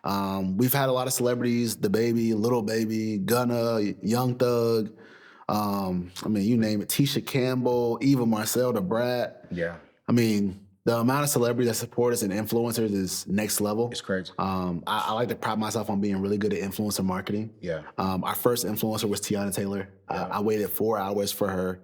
We've had a lot of celebrities, the baby, little baby, Gunna, Young Thug. I mean, you name it, Tisha Campbell, Eva Marcel, the Brat. Yeah. I mean, the amount of celebrities that support us and influencers is next level. It's crazy. I like to pride myself on being really good at influencer marketing. Yeah. Our first influencer was Tiana Taylor. Yeah. I waited 4 hours for her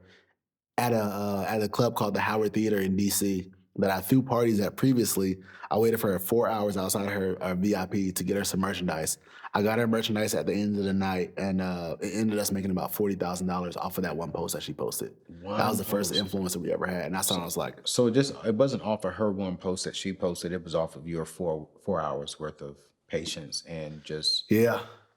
at a club called the Howard Theater in DC that I threw parties at previously. I waited for her 4 hours outside her VIP to get her some merchandise. I got her merchandise at the end of the night, and it ended us making about $40,000 off of that one post that she posted. That was the first influencer we ever had, and that's when I was like, So it wasn't off of her one post that she posted. It was off of your 4 hours worth of patience and just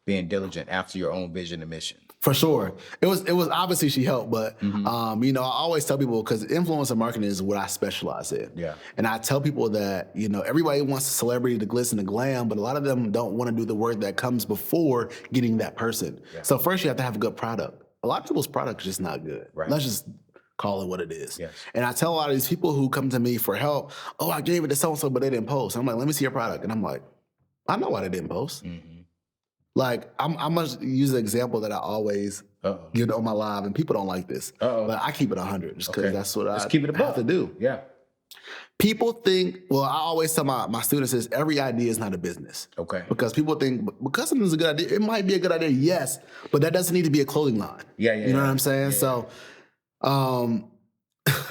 being diligent after your own vision and mission. For sure. It was obviously she helped, but I always tell people, because influencer marketing is what I specialize in. Yeah. And I tell people that, everybody wants a celebrity to glitz and to glam, but a lot of them don't want to do the work that comes before getting that person. Yeah. So first you have to have a good product. A lot of people's product is just not good. Right. Let's just call it what it is. Yes. And I tell a lot of these people who come to me for help, I gave it to so-and-so, but they didn't post. I'm like, let me see your product. And I'm like, I know why they didn't post. Mm-hmm. Like, I'm going to use an example that I always give on my live, and people don't like this. But I keep it 100 just because that's what I have to do. Yeah. People think, I always tell my students is every idea is not a business. Okay. Because people think, because something's a good idea, it might be a good idea, yes, but that doesn't need to be a clothing line. Yeah. You know what I'm saying? So, I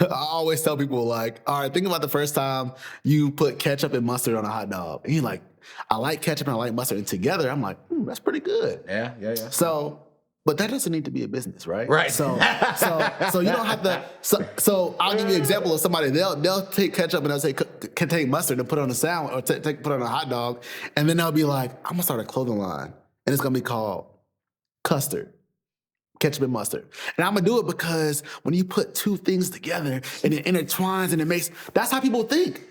always tell people, like, all right, think about the first time you put ketchup and mustard on a hot dog. And you're like, I like ketchup and I like mustard. And together, I'm like, that's pretty good. Yeah. So, but that doesn't need to be a business, right? Right. So you don't have to. So I'll give you an example of somebody. They'll take ketchup and they'll say contain mustard and put it on a sandwich or put it on a hot dog, and then they'll be like, I'm gonna start a clothing line, and it's gonna be called Custard. Ketchup and mustard. And I'm gonna do it because when you put two things together and it intertwines and it makes, that's how people think.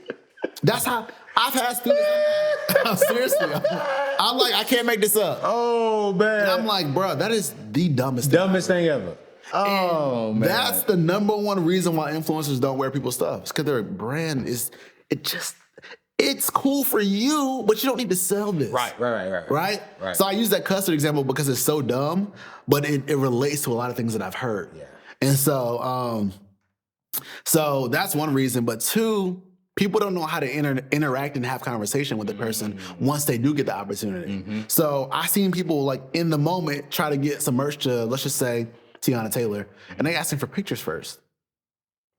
That's how I've had students. Seriously, I'm like, I can't make this up. Oh man. And I'm like, bro, that is the dumbest thing ever. Oh man. That's the number one reason why influencers don't wear people's stuff. It's because their brand it's cool for you, but you don't need to sell this. Right? So I use that custard example because it's so dumb, but it relates to a lot of things that I've heard. Yeah. And so that's one reason. But two, people don't know how to interact and have conversation with the person once they do get the opportunity. Mm-hmm. So I seen people like in the moment try to get some merch to, let's just say, Tiana Taylor, and they asking for pictures first.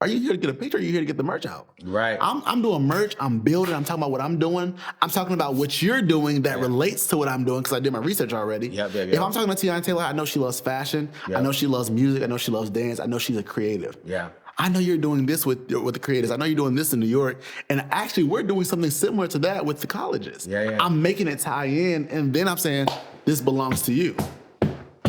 Are you here to get a picture or are you here to get the merch out? Right. I'm doing merch. I'm building. I'm talking about what I'm doing. I'm talking about what you're doing that relates to what I'm doing because I did my research already. If I'm talking to Tiana Taylor, I know she loves fashion. I know she loves music. I know she loves dance. I know she's a creative. Yeah. I know you're doing this with the creators. I know you're doing this in New York. And actually, we're doing something similar to that with the colleges. Yeah. I'm making it tie in, and then I'm saying, this belongs to you.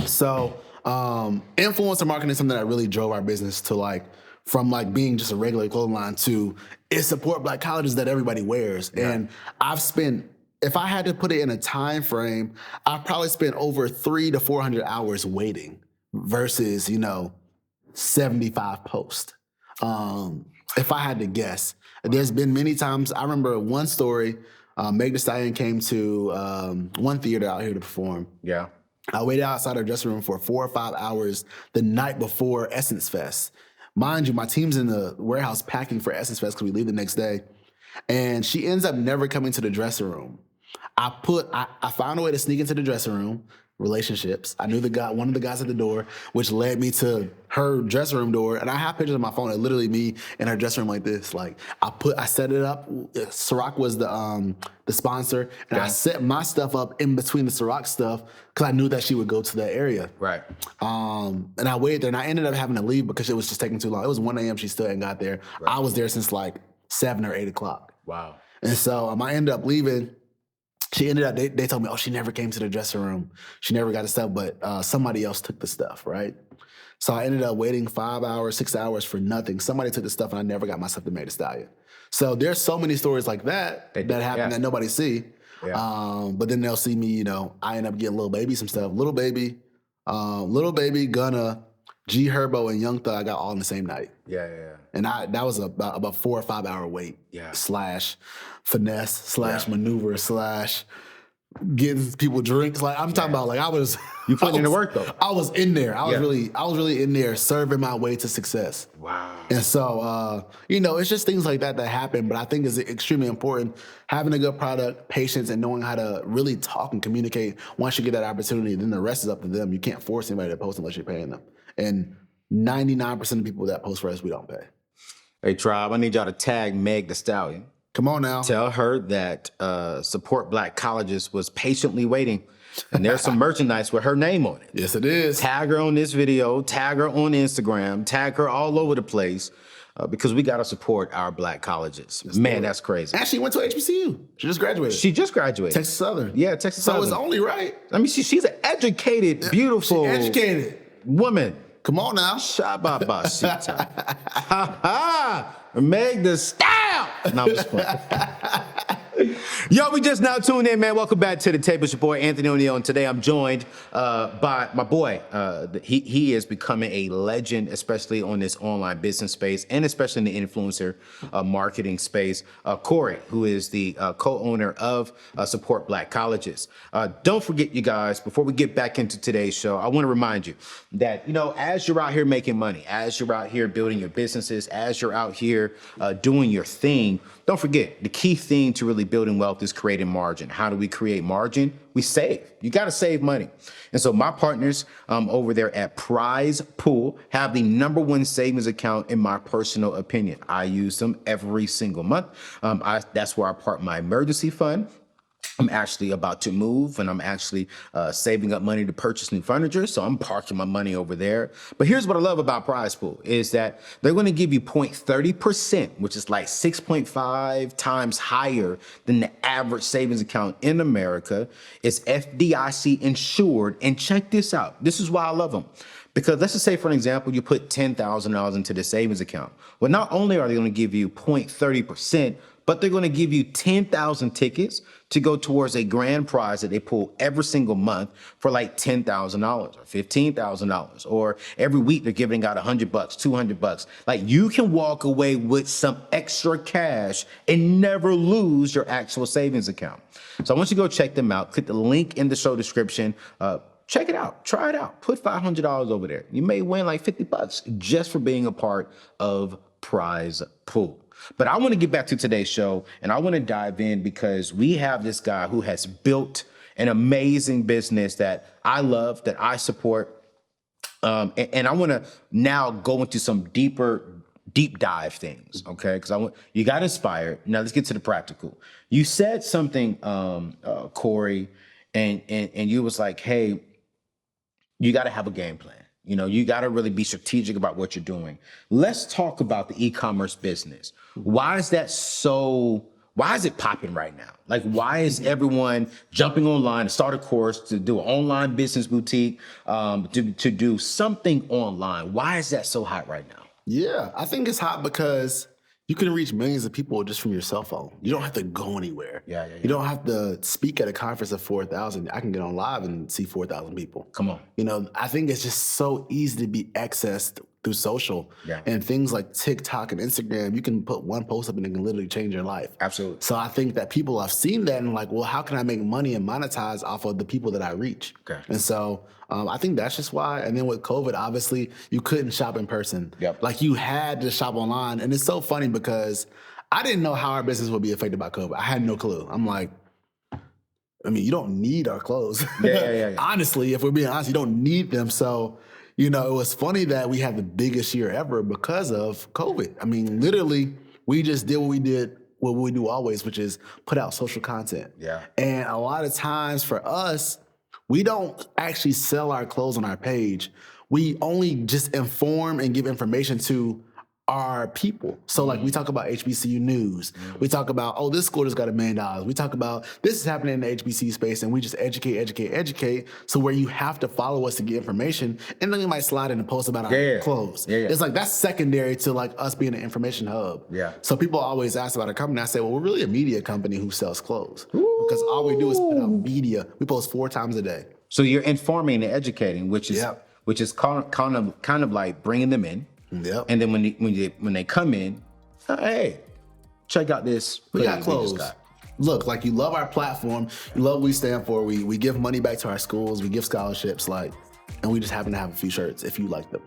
So influencer marketing is something that really drove our business to from being just a regular clothing line to it support Black colleges that everybody wears. Yeah. And I've spent, if I had to put it in a time frame, I've probably spent over 300 to 400 hours waiting versus, 75 posts. If I had to guess. There's been many times, I remember one story, Meg Thee Stallion came to one theater out here to perform. Yeah. I waited outside her dressing room for 4 or 5 hours the night before Essence Fest. Mind you, my team's in the warehouse packing for Essence Fest because we leave the next day. And she ends up never coming to the dressing room. I found a way to sneak into the dressing room, relationships. I knew one of the guys at the door, which led me to her dressing room door. And I have pictures on my phone of literally me in her dressing room like this. I set it up. Ciroc was the sponsor. And I set my stuff up in between the Ciroc stuff because I knew that she would go to that area. Right. And I waited there and I ended up having to leave because it was just taking too long. It was 1 a.m. She still hadn't got there. Right. I was there since 7 or 8 o'clock. Wow. And so I ended up leaving. She ended up, they told me, she never came to the dressing room. She never got the stuff, but somebody else took the stuff, right? So I ended up waiting 5 hours, 6 hours for nothing. Somebody took the stuff and I never got my stuff to Meg Thee Stallion. So there's so many stories like that happen that nobody see. Yeah. But then they'll see me, I end up getting Lil Baby some stuff. Lil Baby, Gunna, G Herbo, and Young Thug, I got all in the same night. Yeah. And that was about 4 or 5 hour wait. Yeah. / finesse / maneuver / getting people drinks. Like I'm talking about, like I was. You putting in the work though. I was in there. I was really in there, serving my way to success. Wow. And so, it's just things like that happen. But I think it's extremely important having a good product, patience, and knowing how to really talk and communicate. Once you get that opportunity, then the rest is up to them. You can't force anybody to post unless you're paying them. And 99% of people that post for us, we don't pay. Hey, Tribe, I need y'all to tag Meg the Stallion. Come on now. Tell her that Support Black Colleges was patiently waiting. And there's some merchandise with her name on it. Yes, it is. Tag her on this video, tag her on Instagram, tag her all over the place because we got to support our Black colleges. Man, that's crazy. And she went to HBCU. She just graduated. Texas Southern. Yeah, Texas Southern. So it's only right. I mean, she's an educated, beautiful woman. Come on now. Shabba-ba-sita. Ha-ha! Meg the Style. No, I'm just playing. Yo, we just now tuned in, man. Welcome back to the table. It's your boy, Anthony O'Neill, and today I'm joined by my boy. He is becoming a legend, especially on this online business space and especially in the influencer marketing space. Corey, who is the co-owner of Support Black Colleges. Don't forget, you guys, before we get back into today's show, I want to remind you that, as you're out here making money, as you're out here building your businesses, as you're out here doing your thing, don't forget, the key thing to really building wealth is creating margin. How do we create margin? We save. You got to save money. And so my partners over there at Prize Pool have the #1 savings account in my personal opinion. I use them every single month. That's where I park my emergency fund. I'm actually about to move and I'm actually saving up money to purchase new furniture. So I'm parking my money over there. But here's what I love about Prize Pool is that they're going to give you 0.30%, which is like 6.5 times higher than the average savings account in America. It's FDIC insured. And check this out. This is why I love them. Because let's just say, for an example, you put $10,000 into the savings account. Well, not only are they going to give you 0.30%, but they're going to give you 10,000 tickets to go towards a grand prize that they pull every single month for like $10,000 or $15,000. Or every week they're giving out $100, $200. Like you can walk away with some extra cash and never lose your actual savings account. So I want you to go check them out. Click the link in the show description. Check it out. Try it out. Put $500 over there. You may win like $50 just for being a part of Prize Pool. But I want to get back to today's show, and I want to dive in because we have this guy who has built an amazing business that I love, that I support. And I want to now go into some deep dive things, okay? Because you got inspired. Now let's get to the practical. You said something, Corey, and you was like, hey, you got to have a game plan. You got to really be strategic about what you're doing. Let's talk about the e-commerce business. Why is it popping right now? Like, why is everyone jumping online to start a course, to do an online business boutique, to do something online? Why is that so hot right now? Yeah, I think it's hot because you can reach millions of people just from your cell phone. You don't have to go anywhere. Yeah. You don't have to speak at a conference of 4,000. I can get on live and see 4,000 people. Come on. I think it's just so easy to be accessed through social. Yeah. And things like TikTok and Instagram, you can put one post up and it can literally change your life. Absolutely. So I think that people have seen that and like, well, how can I make money and monetize off of the people that I reach? Okay. And so I think that's just why. And then with COVID, obviously, you couldn't shop in person. Yep. Like you had to shop online. And it's so funny because I didn't know how our business would be affected by COVID. I had no clue. I'm like, you don't need our clothes. Yeah. Honestly, if we're being honest, you don't need them. So, it was funny that we had the biggest year ever because of COVID. Literally, we just did what we do always, which is put out social content. Yeah. And a lot of times for us, we don't actually sell our clothes on our page. We only just inform and give information to our people. So like we talk about HBCU news. We talk about, this school just got $1 million. We talk about this is happening in the HBCU space, and we just educate. So where you have to follow us to get information, and then you might slide in a post about our clothes. Yeah. It's like that's secondary to like us being an information hub. Yeah. So people always ask about our company. I say, well, we're really a media company who sells clothes. Because all we do is put out media. We post 4 times a day. So you're informing and educating, which is kind of like bringing them in. Yep. And then when they come in, hey, check out this. We got clothes. look, like you love our platform, you love what we stand for. We give money back to our schools, we give scholarships, like, and we just happen to have a few shirts if you like them.